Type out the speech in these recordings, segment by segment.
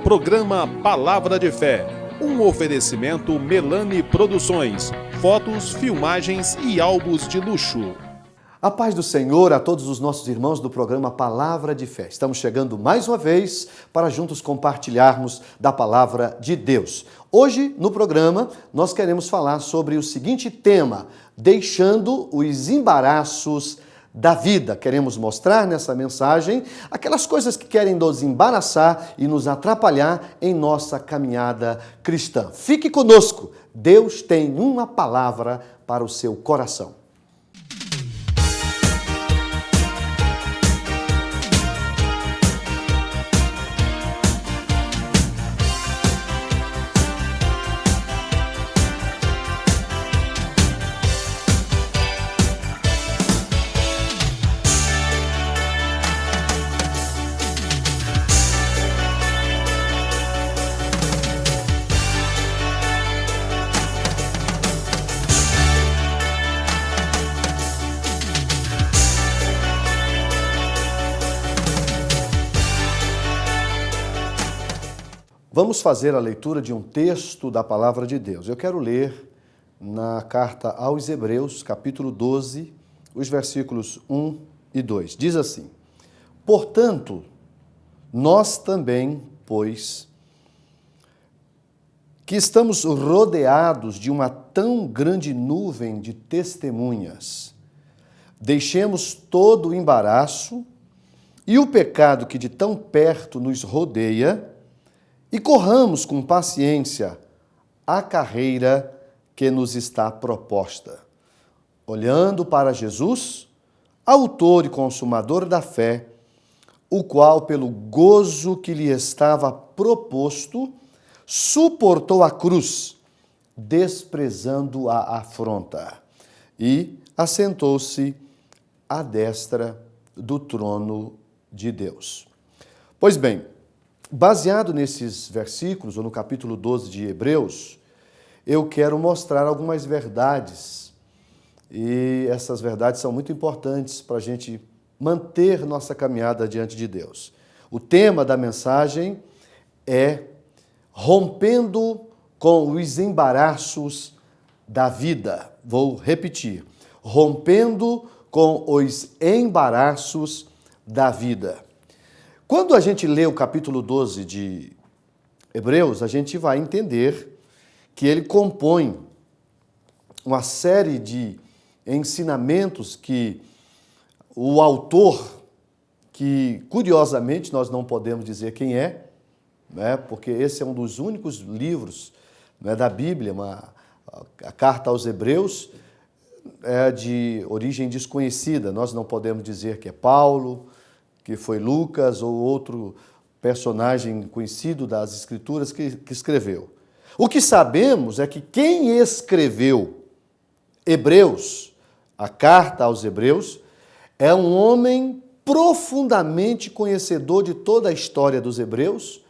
Programa Palavra de Fé, um oferecimento Melani Produções, fotos, filmagens e álbuns de luxo. A paz do Senhor a todos os nossos irmãos do programa Palavra de Fé. Estamos chegando mais uma vez para juntos compartilharmos da Palavra de Deus. Hoje, no programa, nós queremos falar sobre o seguinte tema: deixando os embaraços da vida. Queremos mostrar nessa mensagem aquelas coisas que querem nos embaraçar e nos atrapalhar em nossa caminhada cristã. Fique conosco, Deus tem uma palavra para o seu coração. Vamos fazer a leitura de um texto da Palavra de Deus. Eu quero ler na carta aos Hebreus, capítulo 12, os versículos 1 e 2. Diz assim: portanto, nós também, pois, que estamos rodeados de uma tão grande nuvem de testemunhas, deixemos todo o embaraço e o pecado que de tão perto nos rodeia e corramos com paciência a carreira que nos está proposta, olhando para Jesus, autor e consumador da fé, o qual, pelo gozo que lhe estava proposto, suportou a cruz, desprezando a afronta, e assentou-se à destra do trono de Deus. Pois bem, baseado nesses versículos, ou no capítulo 12 de Hebreus, eu quero mostrar algumas verdades. E essas verdades são muito importantes para a gente manter nossa caminhada diante de Deus. O tema da mensagem é rompendo com os embaraços da vida. Vou repetir: rompendo com os embaraços da vida. Quando a gente lê o capítulo 12 de Hebreus, a gente vai entender que ele compõe uma série de ensinamentos que o autor, que curiosamente nós não podemos dizer quem é, né, porque esse é um dos únicos livros, né, da Bíblia, a carta aos Hebreus é de origem desconhecida, nós não podemos dizer que é Paulo, que foi Lucas ou outro personagem conhecido das Escrituras que escreveu. O que sabemos é que quem escreveu Hebreus, a carta aos Hebreus, é um homem profundamente conhecedor de toda a história dos hebreus,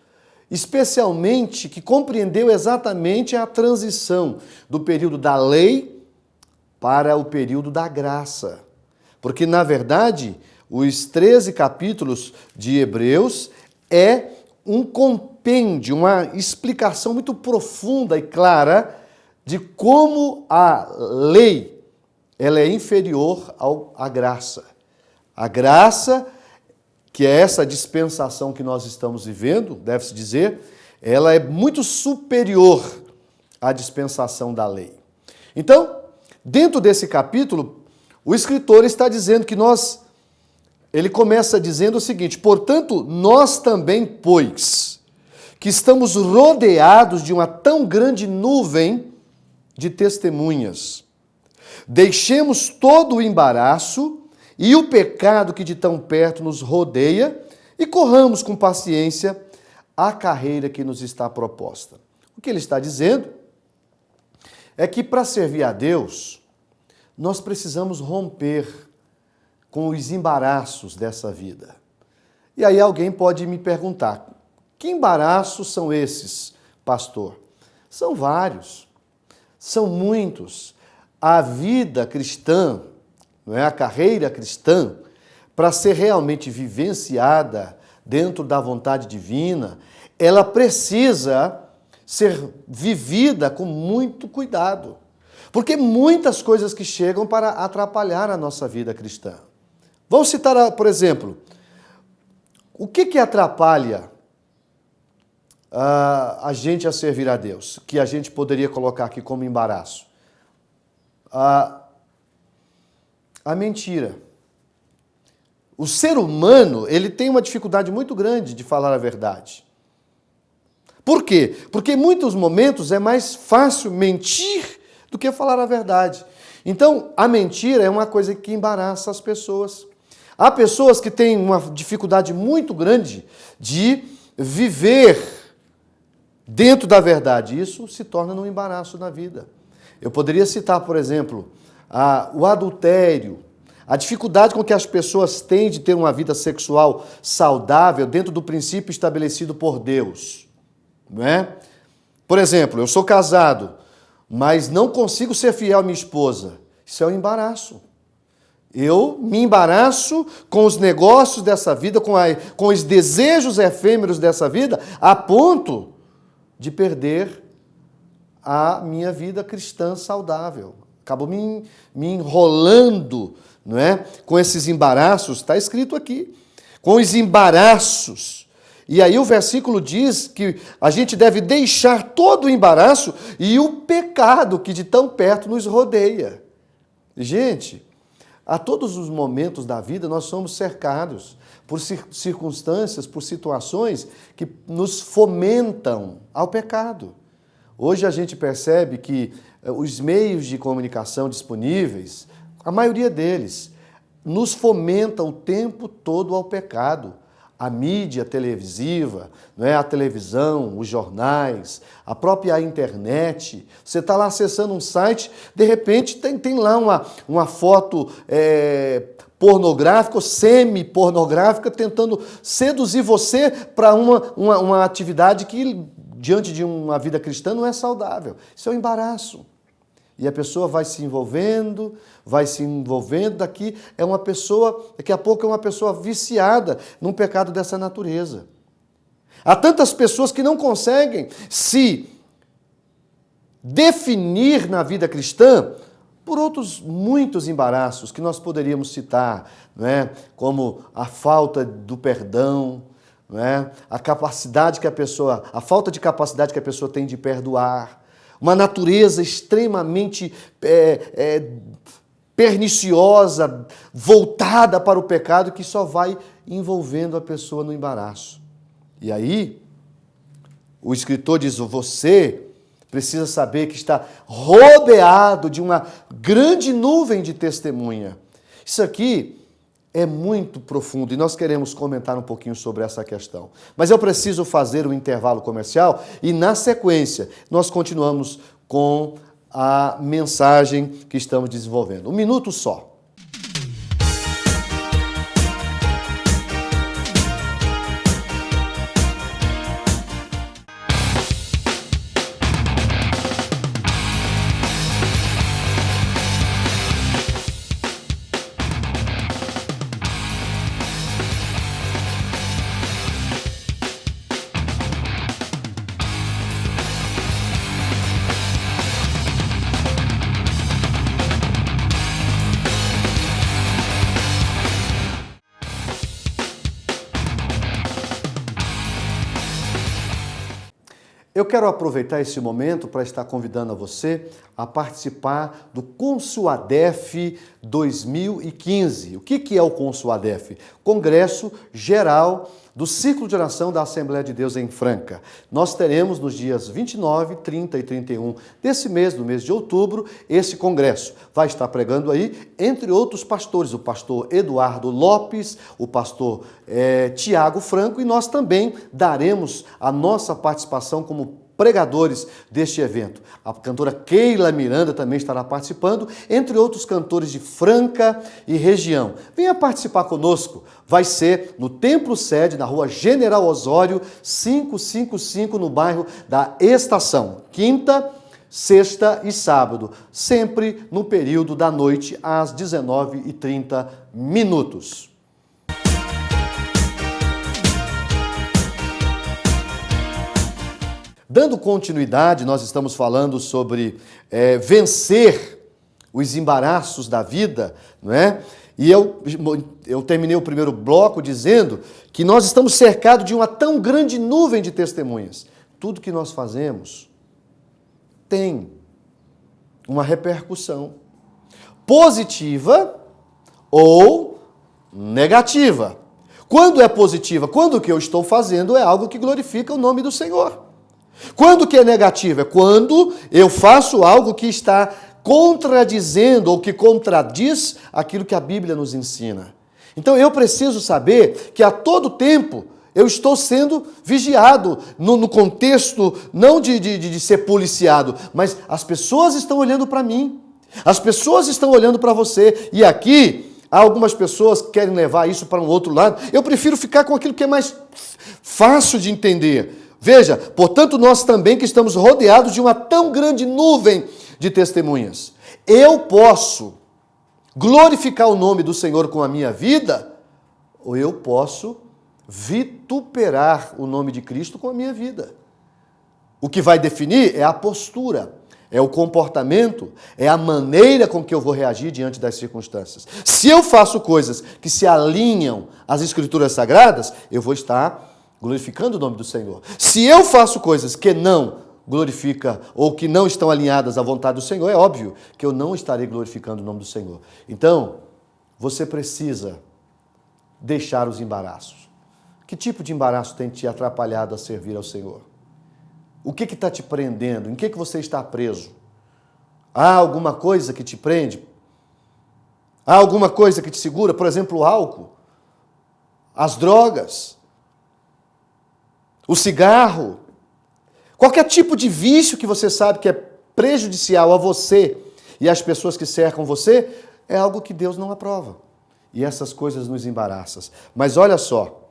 especialmente que compreendeu exatamente a transição do período da lei para o período da graça. Porque, na verdade, os 13 capítulos de Hebreus é um compêndio, uma explicação muito profunda e clara de como a lei ela é inferior à graça. A graça, que é essa dispensação que nós estamos vivendo, deve-se dizer, ela é muito superior à dispensação da lei. Então, dentro desse capítulo, o escritor está dizendo que ele começa dizendo o seguinte: portanto, nós também, pois, que estamos rodeados de uma tão grande nuvem de testemunhas, deixemos todo o embaraço e o pecado que de tão perto nos rodeia e corramos com paciência a carreira que nos está proposta. O que ele está dizendo é que para servir a Deus, nós precisamos romper com os embaraços dessa vida. E aí alguém pode me perguntar: que embaraços são esses, pastor? São vários, são muitos. A vida cristã, não é? A carreira cristã, para ser realmente vivenciada dentro da vontade divina, ela precisa ser vivida com muito cuidado. Porque muitas coisas que chegam para atrapalhar a nossa vida cristã. Vamos citar, por exemplo, o que atrapalha a gente a servir a Deus? Que a gente poderia colocar aqui como embaraço. A mentira. O ser humano, ele tem uma dificuldade muito grande de falar a verdade. Por quê? Porque em muitos momentos é mais fácil mentir do que falar a verdade. Então, a mentira é uma coisa que embaraça as pessoas. Há pessoas que têm uma dificuldade muito grande de viver dentro da verdade. Isso se torna um embaraço na vida. Eu poderia citar, por exemplo, o adultério, a dificuldade com que as pessoas têm de ter uma vida sexual saudável dentro do princípio estabelecido por Deus. Não é? Por exemplo, eu sou casado, mas não consigo ser fiel à minha esposa. Isso é um embaraço. Eu me embaraço com os negócios dessa vida, com os desejos efêmeros dessa vida, a ponto de perder a minha vida cristã saudável. Acabo me enrolando, não é? Com esses embaraços, está escrito aqui, com os embaraços. E aí o versículo diz que a gente deve deixar todo o embaraço e o pecado que de tão perto nos rodeia. Gente, a todos os momentos da vida nós somos cercados por circunstâncias, por situações que nos fomentam ao pecado. Hoje a gente percebe que os meios de comunicação disponíveis, a maioria deles, nos fomenta o tempo todo ao pecado. A mídia televisiva, não é? A televisão, os jornais, a própria internet. Você está lá acessando um site, de repente tem lá uma foto pornográfica ou semi-pornográfica tentando seduzir você para uma atividade que, diante de uma vida cristã, não é saudável. Isso é um embaraço. E a pessoa vai se envolvendo, daqui a pouco é uma pessoa viciada num pecado dessa natureza. Há tantas pessoas que não conseguem se definir na vida cristã por outros muitos embaraços que nós poderíamos citar, não é? Como a falta do perdão, não é? A falta de capacidade que a pessoa tem de perdoar, uma natureza extremamente perniciosa, voltada para o pecado, que só vai envolvendo a pessoa no embaraço. E aí, o escritor diz, você precisa saber que está rodeado de uma grande nuvem de testemunha. Isso aqui é muito profundo e nós queremos comentar um pouquinho sobre essa questão. Mas eu preciso fazer um intervalo comercial e, na sequência, nós continuamos com a mensagem que estamos desenvolvendo. Um minuto só. Eu quero aproveitar esse momento para estar convidando a você a participar do Consuadef 2015. O que é o Consuadef? Congresso Geral do Círculo de Oração da Assembleia de Deus em Franca. Nós teremos nos dias 29, 30 e 31 desse mês, do mês de outubro, esse congresso. Vai estar pregando aí, entre outros pastores, o pastor Eduardo Lopes, o pastor Tiago Franco, e nós também daremos a nossa participação como pregadores deste evento. A cantora Keila Miranda também estará participando, entre outros cantores de Franca e região. Venha participar conosco. Vai ser no Templo Sede, na rua General Osório, 555, no bairro da Estação. Quinta, sexta e sábado, sempre no período da noite, às 19h30. Dando continuidade, nós estamos falando sobre vencer os embaraços da vida, não é? E eu terminei o primeiro bloco dizendo que nós estamos cercados de uma tão grande nuvem de testemunhas. Tudo que nós fazemos tem uma repercussão positiva ou negativa. Quando é positiva, quando o que eu estou fazendo é algo que glorifica o nome do Senhor. Quando que é negativa? É quando eu faço algo que está contradizendo ou que contradiz aquilo que a Bíblia nos ensina. Então eu preciso saber que a todo tempo eu estou sendo vigiado no contexto não de ser policiado, mas as pessoas estão olhando para mim, as pessoas estão olhando para você. E aqui há algumas pessoas que querem levar isso para um outro lado. Eu prefiro ficar com aquilo que é mais fácil de entender. Veja, portanto, nós também que estamos rodeados de uma tão grande nuvem de testemunhas. Eu posso glorificar o nome do Senhor com a minha vida, ou eu posso vituperar o nome de Cristo com a minha vida. O que vai definir é a postura, é o comportamento, é a maneira com que eu vou reagir diante das circunstâncias. Se eu faço coisas que se alinham às Escrituras Sagradas, eu vou estar glorificando o nome do Senhor. Se eu faço coisas que não glorifica ou que não estão alinhadas à vontade do Senhor, é óbvio que eu não estarei glorificando o nome do Senhor. Então, você precisa deixar os embaraços. Que tipo de embaraço tem te atrapalhado a servir ao Senhor? O que está te prendendo? Em que você está preso? Há alguma coisa que te prende? Há alguma coisa que te segura? Por exemplo, o álcool, as drogas, o cigarro, qualquer tipo de vício que você sabe que é prejudicial a você e às pessoas que cercam você, é algo que Deus não aprova. E essas coisas nos embaraçam. Mas olha só,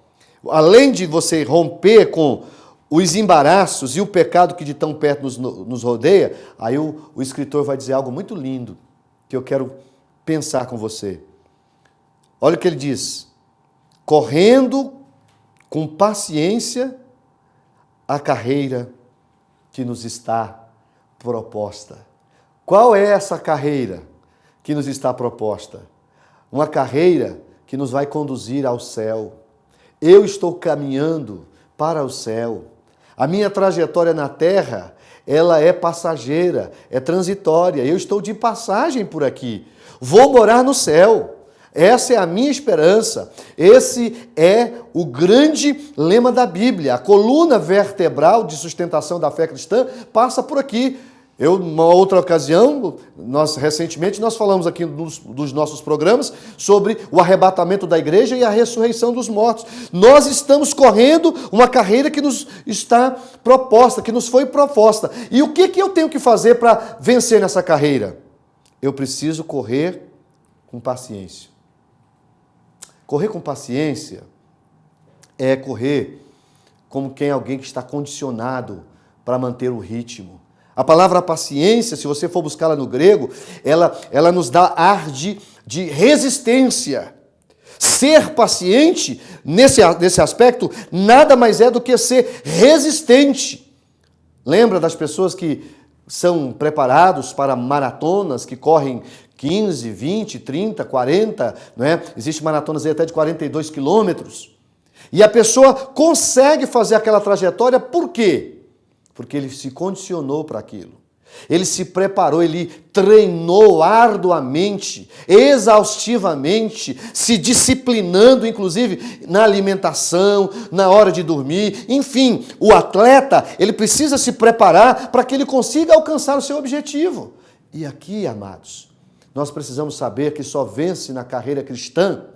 além de você romper com os embaraços e o pecado que de tão perto nos rodeia, aí o escritor vai dizer algo muito lindo, que eu quero pensar com você. Olha o que ele diz: correndo com paciência a carreira que nos está proposta. Qual é essa carreira que nos está proposta? Uma carreira que nos vai conduzir ao céu. Eu estou caminhando para o céu. A minha trajetória na terra, ela é passageira, é transitória. Eu estou de passagem por aqui. Vou morar no céu. Essa é a minha esperança. Esse é o grande lema da Bíblia. A coluna vertebral de sustentação da fé cristã passa por aqui. Numa outra ocasião, recentemente, nós falamos aqui dos nossos programas sobre o arrebatamento da igreja e a ressurreição dos mortos. Nós estamos correndo uma carreira que nos está proposta, que nos foi proposta. E o que eu tenho que fazer para vencer nessa carreira? Eu preciso correr com paciência. Correr com paciência é correr como alguém que está condicionado para manter o ritmo. A palavra paciência, se você for buscá-la no grego, ela nos dá ar de resistência. Ser paciente, nesse aspecto, nada mais é do que ser resistente. Lembra das pessoas que são preparados para maratonas, que correm 15, 20, 30, 40, não é? Existem maratonas aí até de 42 quilômetros. E a pessoa consegue fazer aquela trajetória, por quê? Porque ele se condicionou para aquilo. Ele se preparou, ele treinou arduamente, exaustivamente, se disciplinando, inclusive, na alimentação, na hora de dormir. Enfim, o atleta, ele precisa se preparar para que ele consiga alcançar o seu objetivo. E aqui, amados, nós precisamos saber que só vence na carreira cristã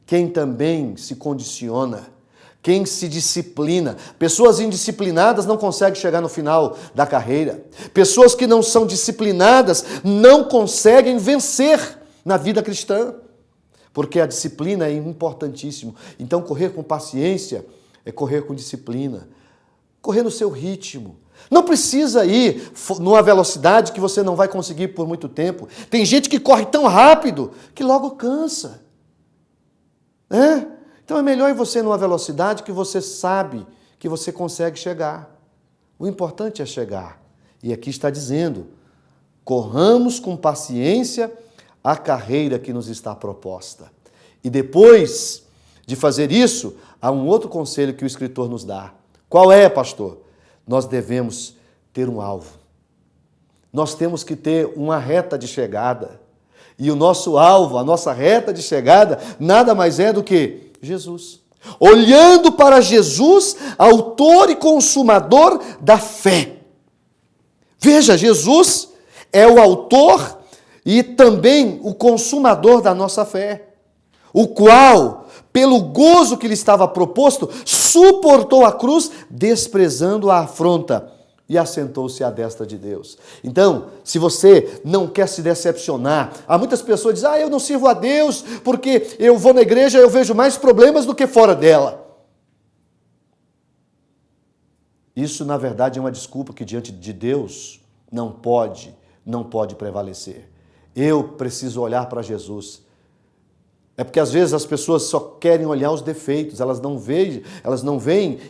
quem também se condiciona, quem se disciplina. Pessoas indisciplinadas não conseguem chegar no final da carreira. Pessoas que não são disciplinadas não conseguem vencer na vida cristã, porque a disciplina é importantíssimo. Então, correr com paciência é correr com disciplina. Correr no seu ritmo. Não precisa ir numa velocidade que você não vai conseguir por muito tempo. Tem gente que corre tão rápido que logo cansa. Então é melhor ir você numa velocidade que você sabe que você consegue chegar. O importante é chegar. E aqui está dizendo, corramos com paciência a carreira que nos está proposta. E depois de fazer isso, há um outro conselho que o escritor nos dá. Qual é, pastor? Nós devemos ter um alvo. Nós temos que ter uma reta de chegada. E o nosso alvo, a nossa reta de chegada, nada mais é do que Jesus. Olhando para Jesus, autor e consumador da fé. Veja, Jesus é o autor e também o consumador da nossa fé, o qual, pelo gozo que lhe estava proposto, suportou a cruz, desprezando a afronta, e assentou-se à destra de Deus. Então, se você não quer se decepcionar, há muitas pessoas que dizem, eu não sirvo a Deus porque eu vou na igreja e eu vejo mais problemas do que fora dela. Isso, na verdade, é uma desculpa que diante de Deus não pode prevalecer. Eu preciso olhar para Jesus. É porque às vezes as pessoas só querem olhar os defeitos, elas não veem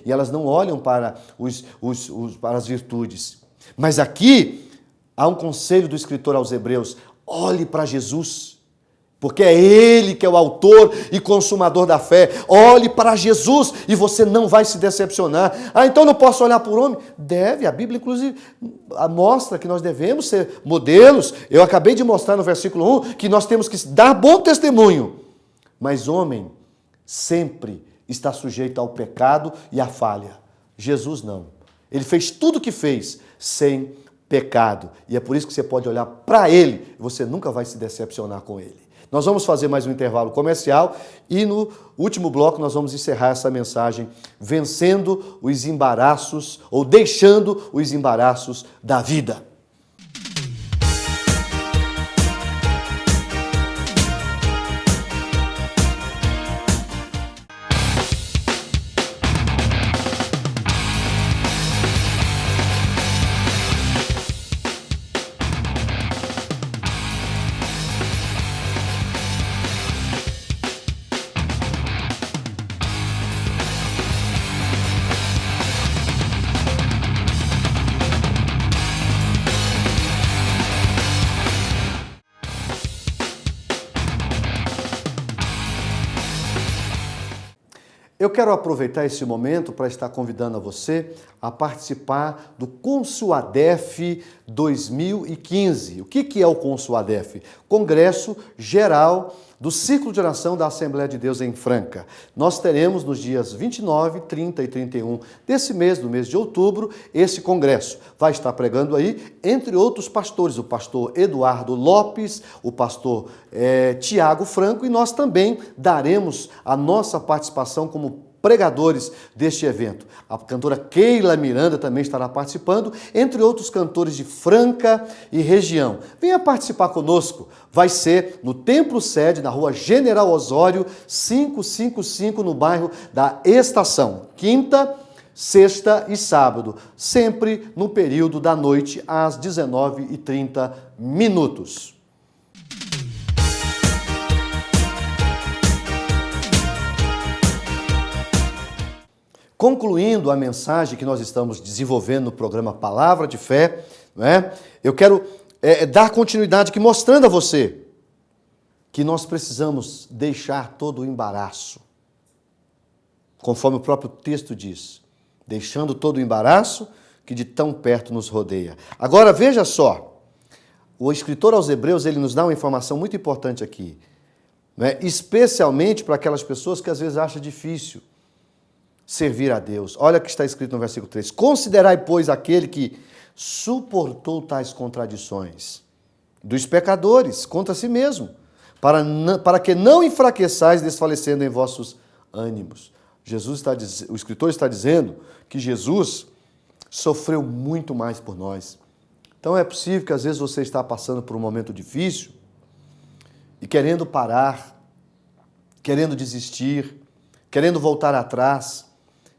e elas não olham para para as virtudes. Mas aqui há um conselho do escritor aos Hebreus: olhe para Jesus, porque é Ele que é o autor e consumador da fé. Olhe para Jesus e você não vai se decepcionar. Então não posso olhar por homem? Deve, a Bíblia inclusive mostra que nós devemos ser modelos. Eu acabei de mostrar no versículo 1 que nós temos que dar bom testemunho. Mas homem sempre está sujeito ao pecado e à falha. Jesus não. Ele fez tudo o que fez sem pecado. E é por isso que você pode olhar para Ele e você nunca vai se decepcionar com Ele. Nós vamos fazer mais um intervalo comercial e no último bloco nós vamos encerrar essa mensagem vencendo os embaraços ou deixando os embaraços da vida. Eu quero aproveitar esse momento para estar convidando a você a participar do Consuadef 2015. O que é o Consuadef? Congresso Geral do Círculo de Oração da Assembleia de Deus em Franca. Nós teremos nos dias 29, 30 e 31 desse mês, do mês de outubro, esse congresso. Vai estar pregando aí, entre outros pastores, o pastor Eduardo Lopes, o pastor Tiago Franco, e nós também daremos a nossa participação como pregadores deste evento. A cantora Keila Miranda também estará participando, entre outros cantores de Franca e região. Venha participar conosco. Vai ser no Templo Sede, na rua General Osório, 555, no bairro da Estação. Quinta, sexta e sábado, sempre no período da noite, às 19h30. Concluindo a mensagem que nós estamos desenvolvendo no programa Palavra de Fé, eu quero dar continuidade aqui, mostrando a você que nós precisamos deixar todo o embaraço, conforme o próprio texto diz, deixando todo o embaraço que de tão perto nos rodeia. Agora veja só, o escritor aos Hebreus, ele nos dá uma informação muito importante aqui, especialmente para aquelas pessoas que às vezes acham difícil servir a Deus. Olha o que está escrito no versículo 3. Considerai, pois, aquele que suportou tais contradições dos pecadores contra si mesmo, para que não enfraqueçais desfalecendo em vossos ânimos. O escritor está dizendo que Jesus sofreu muito mais por nós. Então é possível que às vezes você está passando por um momento difícil e querendo parar, querendo desistir, querendo voltar atrás.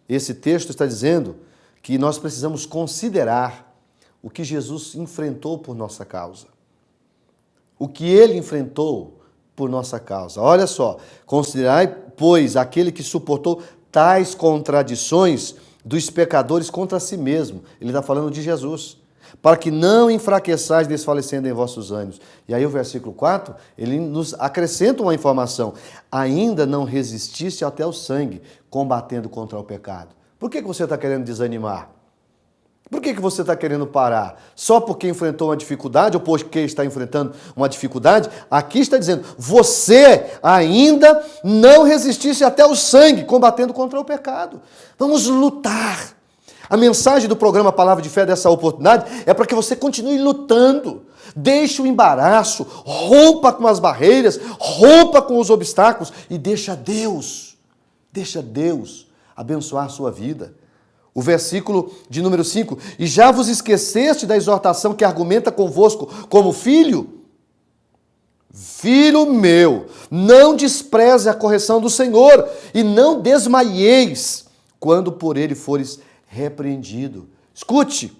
Esse texto está dizendo que nós precisamos considerar o que Jesus enfrentou por nossa causa. O que ele enfrentou por nossa causa. Olha só, considerai, pois, aquele que suportou tais contradições dos pecadores contra si mesmo. Ele está falando de Jesus. Para que não enfraqueçais desfalecendo em vossos ânimos. E aí o versículo 4, ele nos acrescenta uma informação. Ainda não resististe até o sangue, combatendo contra o pecado. Por que você está querendo desanimar? Por que você está querendo parar? Só porque enfrentou uma dificuldade ou porque está enfrentando uma dificuldade? Aqui está dizendo, você ainda não resististe até o sangue, combatendo contra o pecado. Vamos lutar. A mensagem do programa Palavra de Fé dessa oportunidade é para que você continue lutando. Deixe o embaraço, rompa com as barreiras, rompa com os obstáculos e deixa Deus abençoar a sua vida. O versículo de número 5, e já vos esqueceste da exortação que argumenta convosco como filho? Filho meu, não despreze a correção do Senhor e não desmaieis quando por ele fores repreendido. Escute,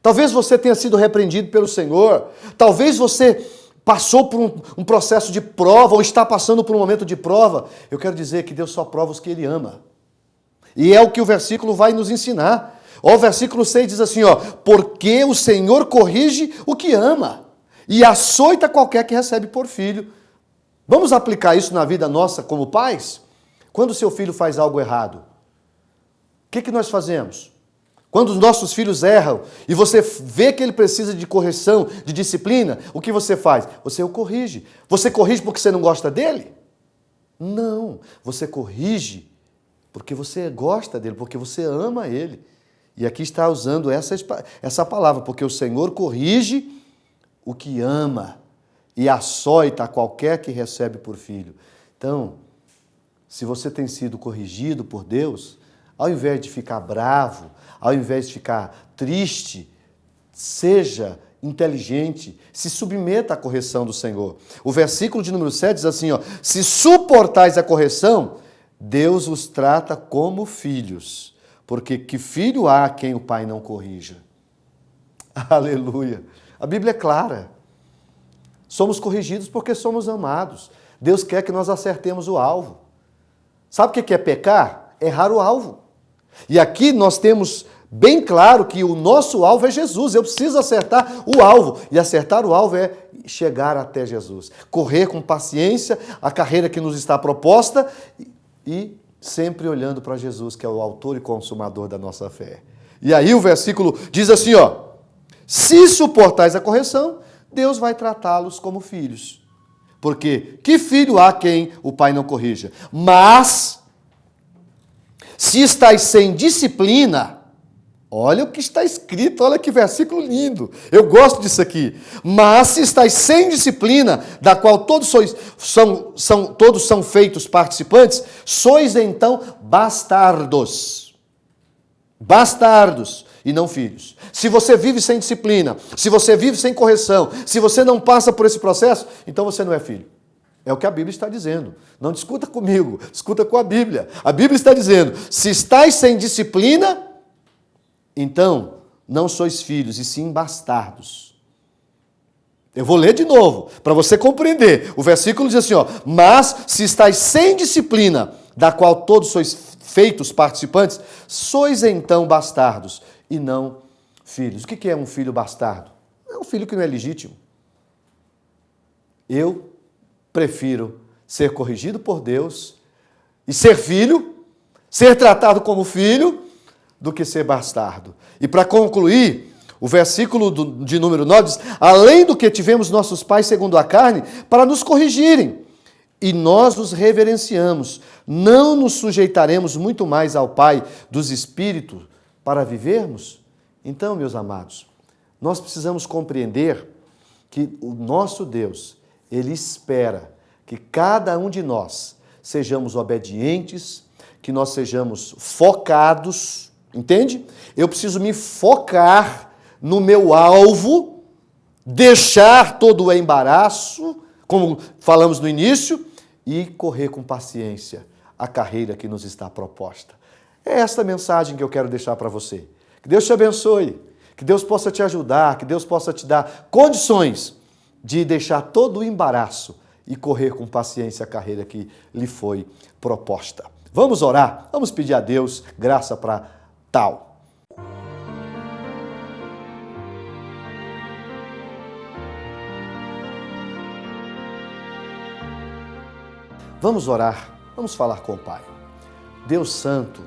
talvez você tenha sido repreendido pelo Senhor, talvez você passou por um processo de prova ou está passando por um momento de prova. Eu quero dizer que Deus só prova os que Ele ama. E é o que o versículo vai nos ensinar. O versículo 6 diz assim, porque o Senhor corrige o que ama e açoita qualquer que recebe por filho. Vamos aplicar isso na vida nossa como pais? Quando o seu filho faz algo errado, o que nós fazemos? Quando os nossos filhos erram e você vê que ele precisa de correção, de disciplina, o que você faz? Você o corrige. Você corrige porque você não gosta dele? Não, você corrige porque você gosta dele, porque você ama ele. E aqui está usando essa palavra, porque o Senhor corrige o que ama e açoita a qualquer que recebe por filho. Então, se você tem sido corrigido por Deus, ao invés de ficar bravo, ao invés de ficar triste, seja inteligente, se submeta à correção do Senhor. O versículo de número 7 diz assim, se suportais a correção, Deus os trata como filhos, porque que filho há a quem o pai não corrija? Aleluia! A Bíblia é clara. Somos corrigidos porque somos amados. Deus quer que nós acertemos o alvo. Sabe o que é pecar? Errar o alvo. E aqui nós temos bem claro que o nosso alvo é Jesus. Eu preciso acertar o alvo. E acertar o alvo é chegar até Jesus. Correr com paciência a carreira que nos está proposta e sempre olhando para Jesus, que é o autor e consumador da nossa fé. E aí o versículo diz assim, se suportais a correção, Deus vai tratá-los como filhos. Porque que filho há quem o pai não corrija? Mas, se estáis sem disciplina, olha o que está escrito, olha que versículo lindo. Eu gosto disso aqui. Mas se estáis sem disciplina, da qual todos são feitos participantes, sois então bastardos. Bastardos e não filhos. Se você vive sem disciplina, se você vive sem correção, se você não passa por esse processo, então você não é filho. É o que a Bíblia está dizendo. Não discuta comigo, discuta com a Bíblia. A Bíblia está dizendo, se estáis sem disciplina, então, não sois filhos, e sim bastardos. Eu vou ler de novo, para você compreender. O versículo diz assim, mas se estáis sem disciplina, da qual todos sois feitos participantes, sois então bastardos, e não filhos. O que é um filho bastardo? É um filho que não é legítimo. Eu prefiro ser corrigido por Deus e ser filho, ser tratado como filho, do que ser bastardo. E para concluir, o versículo de número 9 diz, além do que tivemos nossos pais segundo a carne, para nos corrigirem, e nós os reverenciamos, não nos sujeitaremos muito mais ao Pai dos Espíritos para vivermos? Então, meus amados, nós precisamos compreender que o nosso Deus, Ele espera que cada um de nós sejamos obedientes, que nós sejamos focados. Entende? Eu preciso me focar no meu alvo, deixar todo o embaraço, como falamos no início, e correr com paciência a carreira que nos está proposta. É esta mensagem que eu quero deixar para você. Que Deus te abençoe, que Deus possa te ajudar, que Deus possa te dar condições de deixar todo o embaraço e correr com paciência a carreira que lhe foi proposta. Vamos orar, vamos pedir a Deus graça para total. Vamos orar, vamos falar com o Pai. Deus Santo,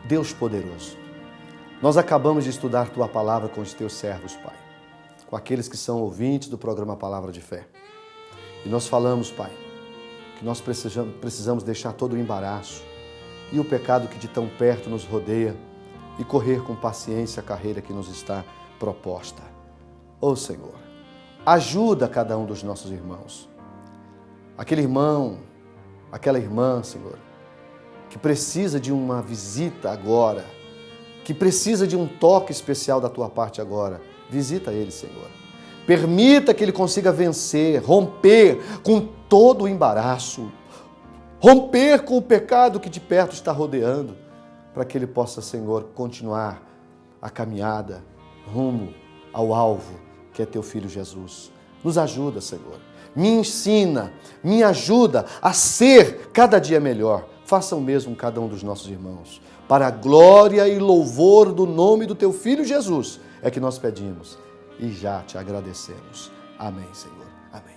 Deus Poderoso, nós acabamos de estudar Tua Palavra com os Teus servos, Pai, com aqueles que são ouvintes do programa Palavra de Fé. E nós falamos, Pai, que nós precisamos deixar todo o embaraço e o pecado que de tão perto nos rodeia e correr com paciência a carreira que nos está proposta. Ô Senhor, ajuda cada um dos nossos irmãos. Aquele irmão, aquela irmã, Senhor, que precisa de uma visita agora, que precisa de um toque especial da Tua parte agora, visita ele, Senhor. Permita que ele consiga vencer, romper com todo o embaraço, romper com o pecado que de perto está rodeando, para que ele possa, Senhor, continuar a caminhada rumo ao alvo, que é Teu Filho Jesus. Nos ajuda, Senhor. Me ensina, me ajuda a ser cada dia melhor. Faça o mesmo cada um dos nossos irmãos. Para a glória e louvor do nome do Teu Filho Jesus, é que nós pedimos e já Te agradecemos. Amém, Senhor. Amém.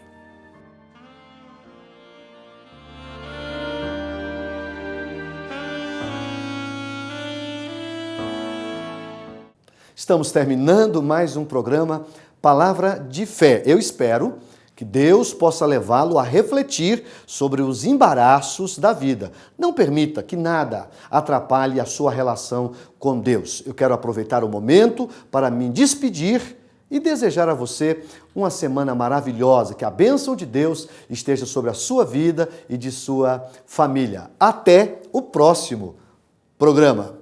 Estamos terminando mais um programa Palavra de Fé. Eu espero que Deus possa levá-lo a refletir sobre os embaraços da vida. Não permita que nada atrapalhe a sua relação com Deus. Eu quero aproveitar o momento para me despedir e desejar a você uma semana maravilhosa, que a bênção de Deus esteja sobre a sua vida e de sua família. Até o próximo programa.